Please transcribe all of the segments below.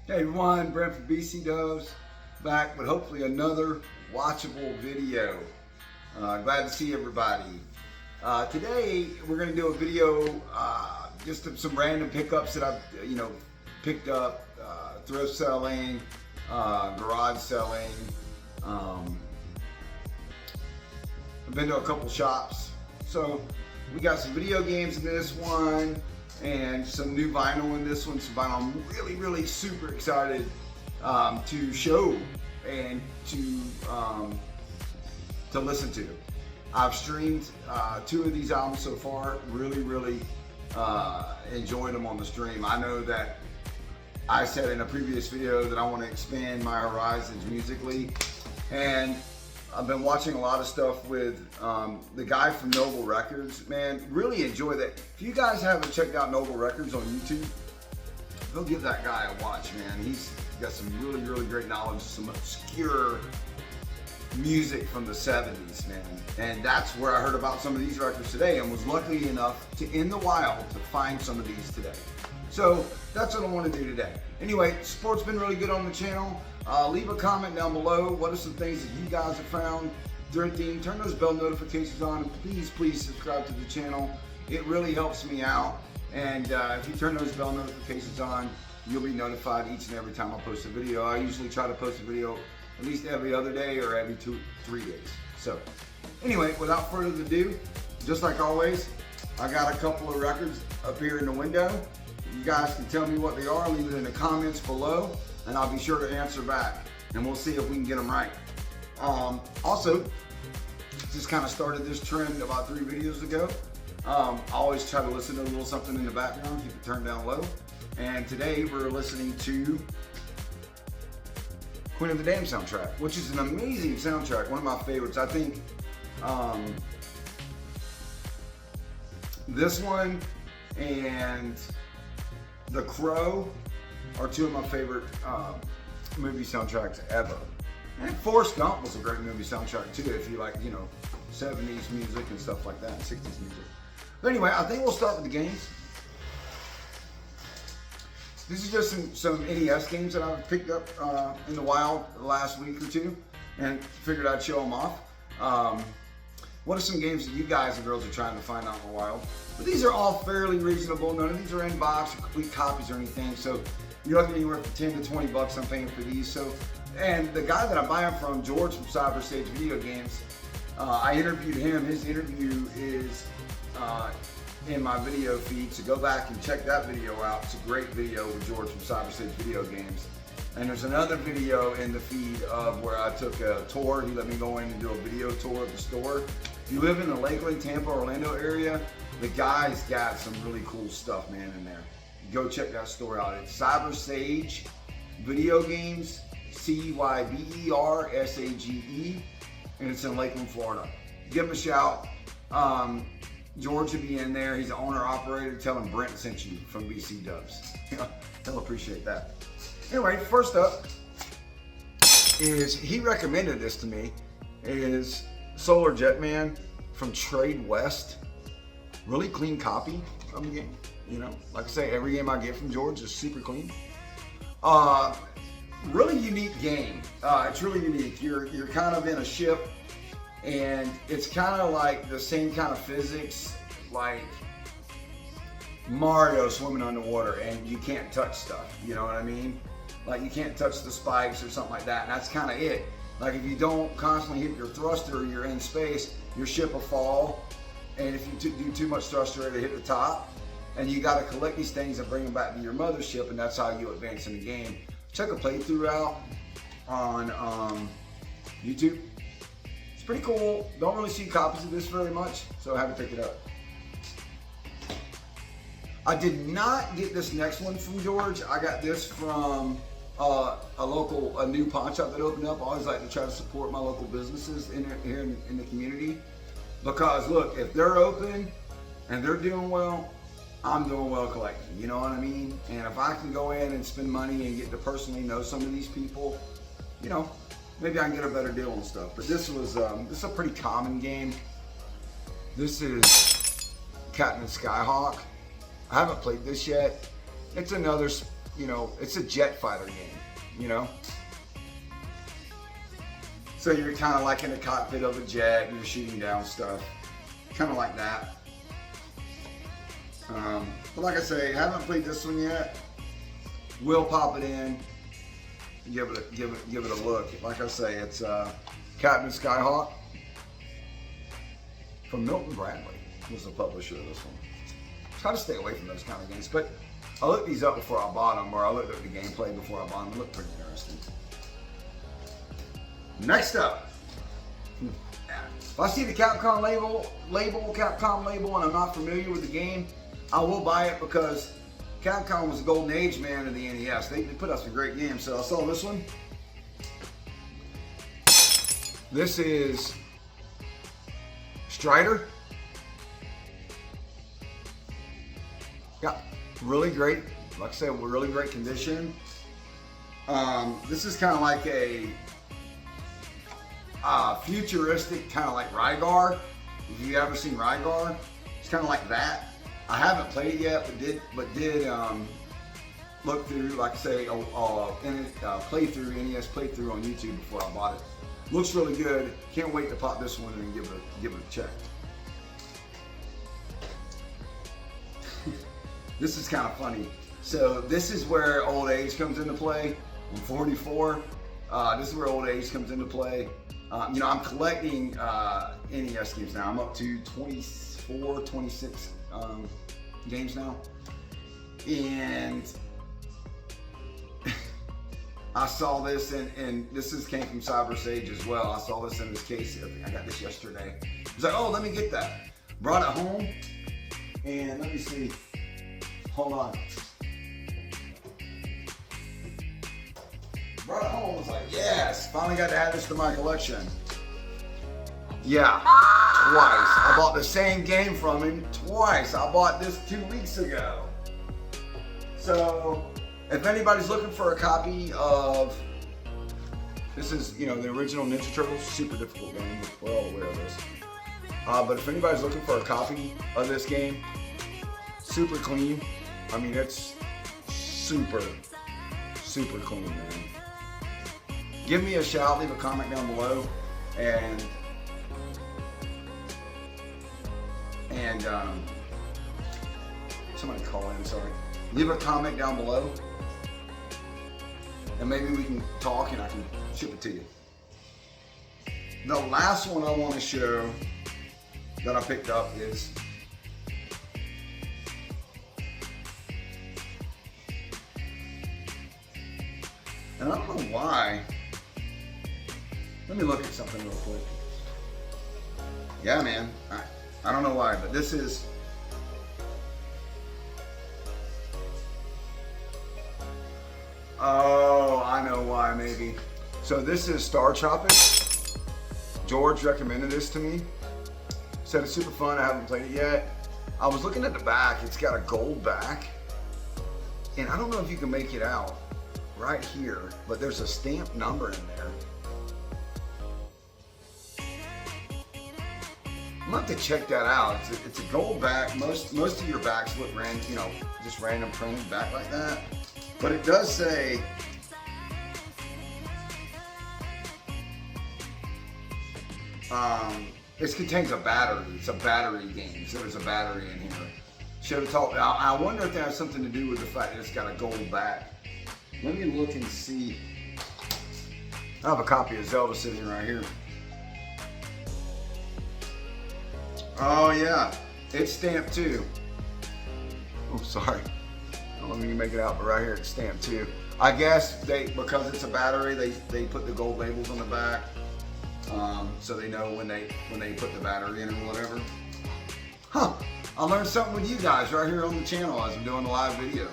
Hey everyone, Brent from BC Doves, back with hopefully another watchable video. Glad to see everybody. Today we're going to do a video, just of some random pickups that I've picked up, thrift selling, garage selling. I've been to a couple shops, so we got some video games in this one and some new vinyl in this one. Some vinyl I'm really super excited to show and to listen to. I've streamed 2 of these albums so far. Really enjoyed them on the stream. I know that I said in a previous video that I want to expand my horizons musically, and I've been watching a lot of stuff with the guy from Noble Records. Man, really enjoy that. If you guys haven't checked out Noble Records on YouTube, go give that guy a watch, man. He's got some really great knowledge, some obscure music from the 70s, man. And that's where I heard about some of these records today and was lucky enough to, in the wild, to find some of these today. So that's what I want to do today. Anyway, support's been really good on the channel. Leave a comment down below. What are some things that you guys have found thrifting? Turn those bell notifications on, and please subscribe to the channel. It really helps me out. And if you turn those bell notifications on, you'll be notified each and every time I post a video. I usually try to post a video at least every other day or every 2-3 days. So anyway, without further ado, just like always, I got a couple of records up here in the window. You guys can tell me what they are, leave it in the comments below, and I'll be sure to answer back, and we'll see if we can get them right. Also, just kind of started this trend about 3 videos ago. I always try to listen to a little something in the background, keep it turned down low. And today we're listening to Queen of the Dam soundtrack, which is an amazing soundtrack, one of my favorites. I think this one and The Crow are 2 of my favorite movie soundtracks ever. And Forrest Gump was a great movie soundtrack too, if you like, 70s music and stuff like that, 60s music. But anyway, I think we'll start with the games. This is just some NES games that I've picked up in the wild the last week or 2, and figured I'd show them off. What are some games that you guys and girls are trying to find out in the wild? But these are all fairly reasonable. None of these are in box or complete copies or anything. So you're looking anywhere from 10 to 20 bucks I'm paying for these. So, and the guy that I'm buying from, George from Cyber Stage Video Games, I interviewed him. His interview is in my video feed, so go back and check that video out. It's a great video with George from Cyber Stage Video Games. And there's another video in the feed of where I took a tour. He let me go in and do a video tour of the store. If you live in the Lakeland, Tampa, Orlando area, the guy's got some really cool stuff, man, in there. Go check that store out. It's Cyber Sage Video Games, CYBERSAGE, and it's in Lakeland, Florida. Give him a shout. George will be in there. He's the owner-operator. Tell him Brent sent you from BC Doves. He'll appreciate that. Anyway, first up is, he recommended this to me, is Solar Jetman from Trade West. Really clean copy of the game. Like I say, every game I get from George is super clean. Really unique game. It's really unique. You're kind of in a ship, and it's kind of like the same kind of physics like Mario swimming underwater, and you can't touch stuff. You know what I mean? Like you can't touch the spikes or something like that, and that's kind of it. Like if you don't constantly hit your thruster, you're in space, your ship will fall, and if you do too much thruster, it'll hit the top, and you got to collect these things and bring them back to your mothership, and that's how you advance in the game. Check a playthrough out on YouTube. It's pretty cool. Don't really see copies of this very much, so I had to pick it up. I did not get this next one from George. I got this from a new pawn shop that opened up. I always like to try to support my local businesses here in the community, because look, if they're open and they're doing well, I'm doing well collecting, you know what I mean? And if I can go in and spend money and get to personally know some of these people, maybe I can get a better deal on stuff. But this is a pretty common game. This is Captain Skyhawk. I haven't played this yet. It's another you know, it's a jet fighter game, you know? So you're kind of like in the cockpit of a jet and you're shooting down stuff. Kind of like that. But like I say, haven't played this one yet. Will pop it in. Give it a look. Like I say, it's Captain Skyhawk from Milton Bradley was the publisher of this one. Try to stay away from those kind of games, but I looked these up before I bought them, or I looked at the gameplay before I bought them. They look pretty interesting. Next up, if I see the Capcom label, and I'm not familiar with the game, I will buy it because Capcom was the golden age, man, of the NES. They put out some great games. So I saw this one. This is Strider. Yeah, really great. Like I said, really great condition. This is kind of like a futuristic, kind of like Rygar. If you've ever seen Rygar, it's kind of like that. I haven't played it yet, but did look through, like I say, playthrough, NES playthrough on YouTube before I bought it. Looks really good. Can't wait to pop this one and give it a check. This is kind of funny. So this is where old age comes into play. I'm 44. This is where old age comes into play. You know, I'm collecting NES games now. I'm up to 24, 26 games now. And I saw this, and this came from Cyber Sage as well. I saw this in this case. I think I got this yesterday. I was like, oh, let me get that. Brought it home, and let me see. Hold on. Brought it home. Was like, yes, finally got to add this to my collection. Yeah, twice. I bought the same game from him twice. I bought this 2 weeks ago. So, if anybody's looking for a copy of, this is, you know, the original Ninja Turtles, super difficult game. We're all aware of this. But if anybody's looking for a copy of this game, super clean. I mean, it's super, super clean, man. Give me a shout, leave a comment down below, and somebody call in, sorry. Leave a comment down below, and maybe we can talk and I can ship it to you. The last one I want to show that I picked up is and I don't know why. Let me look at something real quick. Yeah, man. I don't know why, but this is oh, I know why, maybe. So this is Star Tropics. George recommended this to me. Said it's super fun. I haven't played it yet. I was looking at the back. It's got a gold back. And I don't know if you can make it out right here, but there's a stamped number in there. I'm gonna have to check that out. It's a gold back. Most of your backs look random, you know, just random printed back like that. But it does say it contains a battery. It's a battery game, so there's a battery in here. Should have talked. I wonder if that has something to do with the fact that it's got a gold back. Let me look and see. I have a copy of Zelda sitting right here. Oh yeah, it's stamped too. Oh, sorry. I don't know if you can make it out, but right here it's stamped too. I guess because it's a battery, they put the gold labels on the back, so they know when they put the battery in or whatever. Huh? I learned something with you guys right here on the channel as I'm doing the live video.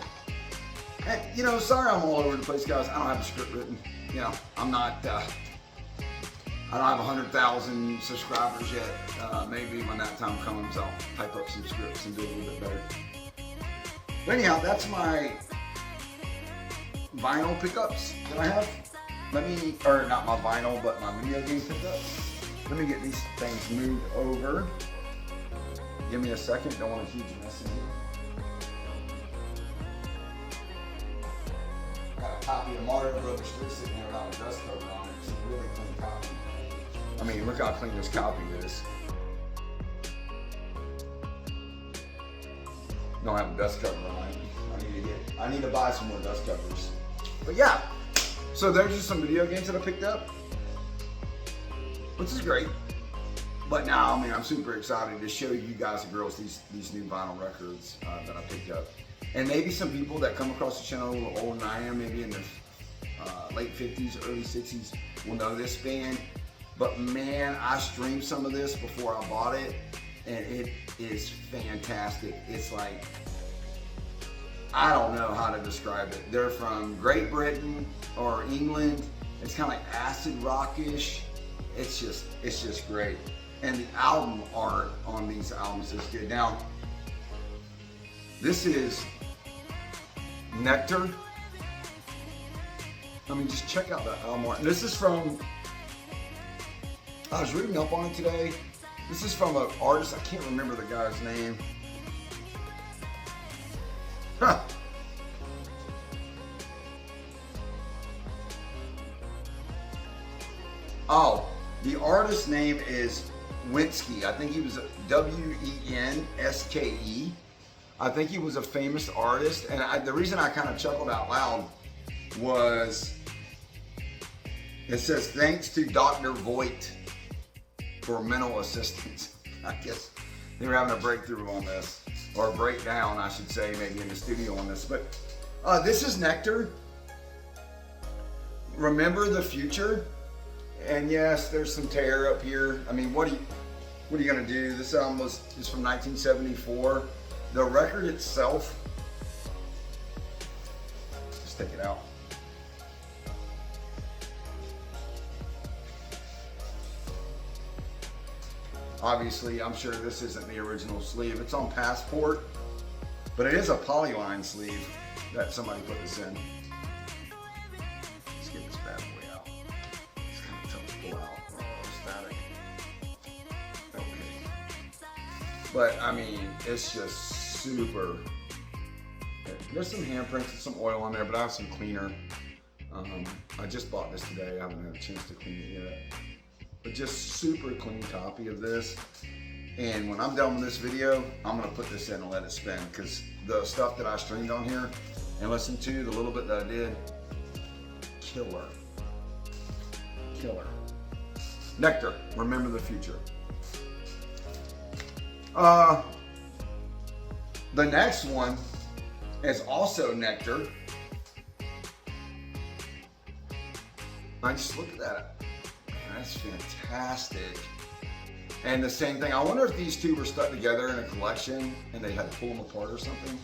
And, you know, sorry I'm all over the place, guys. I don't have a script written. You know, I'm not. I don't have 100,000 subscribers yet. Maybe when that time comes, I'll type up some scripts and do a little bit better. But anyhow, that's my vinyl pickups that I have. Or not my vinyl, but my video game pickups. Let me get these things moved over. Give me a second, don't want a huge mess in here. copy of Mario Brothers 3 sitting here without a dust cover on it. It's a really clean copy. I mean, look how clean this copy is. Don't have a dust cover on it. I need to buy some more dust covers. But yeah, so there's just some video games that I picked up, which is great. But now, I mean, I'm super excited to show you guys and girls these new vinyl records that I picked up. And maybe some people that come across the channel a little older than I am, maybe in the late 50s, early 60s, will know this band. But man, I streamed some of this before I bought it, and it is fantastic. It's like, I don't know how to describe it. They're from Great Britain or England. It's kind of like acid rockish. It's just great. And the album art on these albums is good. Now, this is Nectar. I mean, just check out the album art. And this is from, I was reading up on it today. This is from an artist, I can't remember the guy's name. Huh. Oh, the artist's name is Wenske. I think he was Wenske. I think he was a famous artist, and the reason I kind of chuckled out loud was it says, thanks to Dr. Voigt for mental assistance. I guess they were having a breakthrough on this, or a breakdown, I should say, maybe in the studio on this. But this is Nectar. Remember the Future. And yes, there's some tear up here. I mean, what are you gonna do? This album is from 1974. The record itself, just take it out. Obviously, I'm sure this isn't the original sleeve. It's on Passport, but it is a polyline sleeve that somebody put this in. Let's get this bad boy out. It's kind of tough to pull out. Oh, static. Okay. But I mean, it's just super. There's some handprints and some oil on there, but I have some cleaner. I just bought this today. I haven't had a chance to clean it yet. But just super clean copy of this. And when I'm done with this video, I'm gonna put this in and let it spin, because the stuff that I streamed on here and listened to, the little bit that I did, killer. Killer. Nectar, Remember the Future. The next one is also Nectar. I just look at that. That's fantastic. And the same thing, I wonder if these two were stuck together in a collection and they had to pull them apart or something.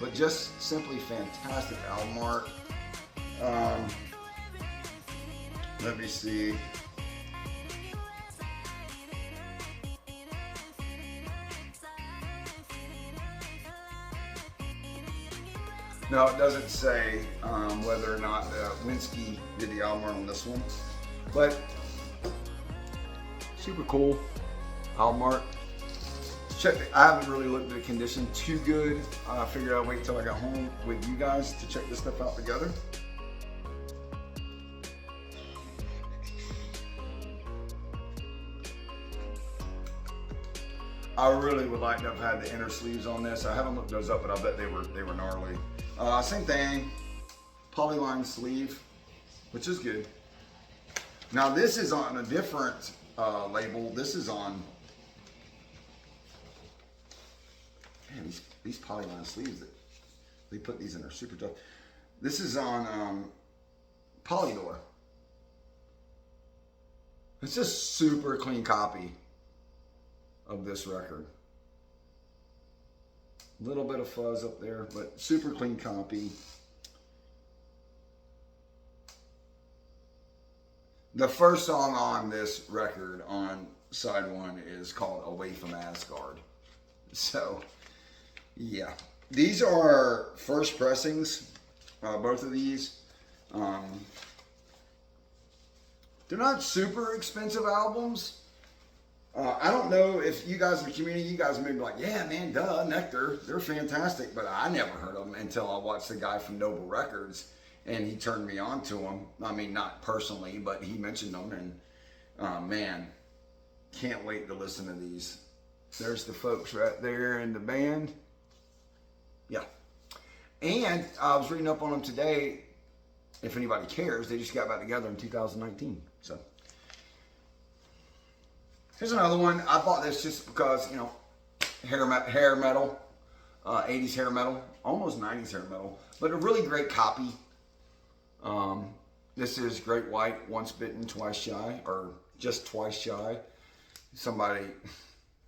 But just simply fantastic album art. Let me see. No, it doesn't say whether or not Wenske did the album art on this one. But super cool album art. Check. I haven't really looked at the condition too good. I figured I'd wait till I got home with you guys to check this stuff out together. I really would like to have had the inner sleeves on this. I haven't looked those up, but I bet they were gnarly. Same thing, polyline sleeve, which is good. Now this is on a different label. This is on, man, these polyline sleeves, that they put these in there super tough. This is on Polydor. It's just super clean copy of this record. A little bit of fuzz up there, but super clean copy. The first song on this record on side one is called Away from Asgard. So, yeah. These are first pressings, both of these. They're not super expensive albums. I don't know if you guys in the community, you guys may be like, yeah, man, duh, Nectar, they're fantastic. But I never heard of them until I watched the guy from Noble Records. and he turned me on to them. I mean, not personally, but he mentioned them, and man, can't wait to listen to these. There's the folks right there in the band. Yeah. And I was reading up on them today. If anybody cares, they just got back together in 2019. So here's another one. I bought this just because, you know, hair metal, 80s hair metal, almost 90s hair metal, but a really great copy. This is Great White, Once Bitten, Twice Shy, or just Twice Shy. Somebody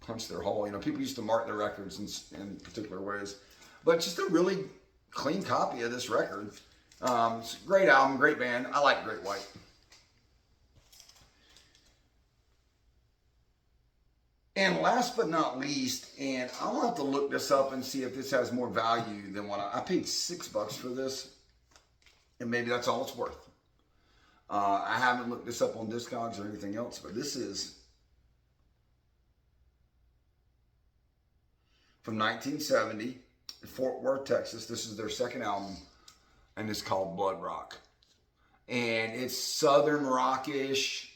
punched their hole. You know, people used to mark their records in particular ways, but just a really clean copy of this record. It's a great album, great band. I like Great White. And last but not least, and I'll have to look this up and see if this has more value than what I paid $6 for this, and maybe that's all it's worth. I haven't looked this up on Discogs or anything else, but this is from 1970, Fort Worth, Texas. This is their second album, and it's called Blood Rock. And it's southern rockish,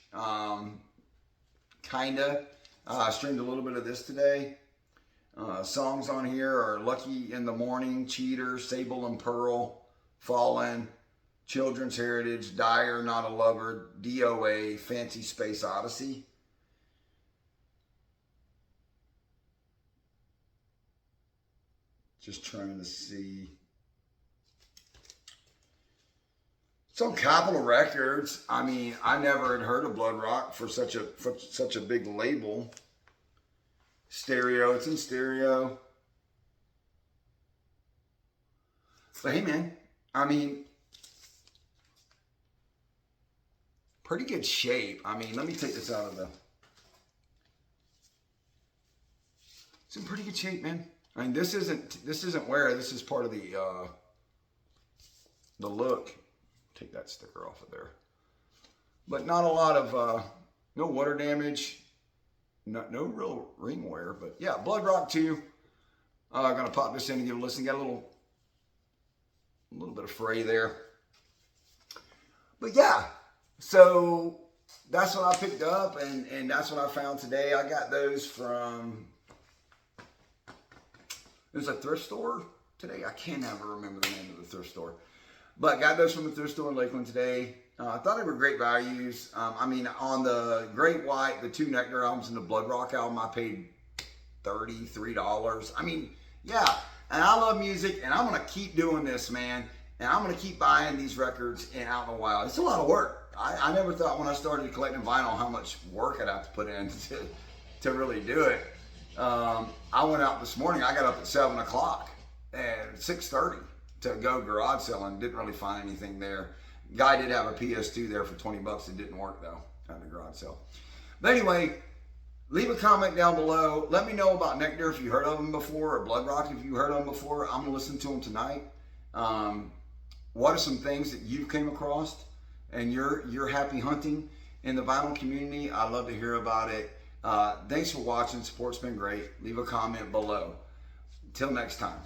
kinda. I streamed a little bit of this today. Songs on here are Lucky in the Morning, Cheater, Sable and Pearl, Fallen, Children's Heritage, Dire, Not a Lover, DOA, Fancy Space Odyssey. Just trying to see. It's on Capitol Records. I mean, I never had heard of Blood Rock for such a big label. Stereo, it's in stereo. But hey, man, I mean, pretty good shape. I mean, let me take this out of the. It's in pretty good shape, man. I mean, this isn't wear. This is part of the look. Take that sticker off of there. But not a lot of no water damage, no real ring wear. But yeah, Blood Rock 2. I'm gonna pop this in and give it a listen. Got a little bit of fray there. But yeah, so that's what I picked up, and that's what I found today. I got those from. There's a thrift store today. I can't ever remember the name of the thrift store. But got those from the thrift store in Lakeland today. I thought they were great values. I mean, on the Great White, the 2 Nectar albums and the Blood Rock album, I paid $33. I mean, yeah. And I love music, and I'm going to keep doing this, man. And I'm going to keep buying these records and out in the wild. It's a lot of work. I never thought when I started collecting vinyl how much work I'd have to put in to really do it. I went out this morning. I got up at 7 o'clock and 6:30 to go garage selling. Didn't really find anything there. Guy did have a PS2 there for $20. It didn't work though at the garage sale. But anyway, leave a comment down below. Let me know about Nectar if you heard of them before, or Blood Rock if you heard of them before. I'm gonna listen to them tonight. What are some things that you came across and you're happy hunting in the vinyl community? I'd love to hear about it. Thanks for watching. Support's been great. Leave a comment below. Until next time.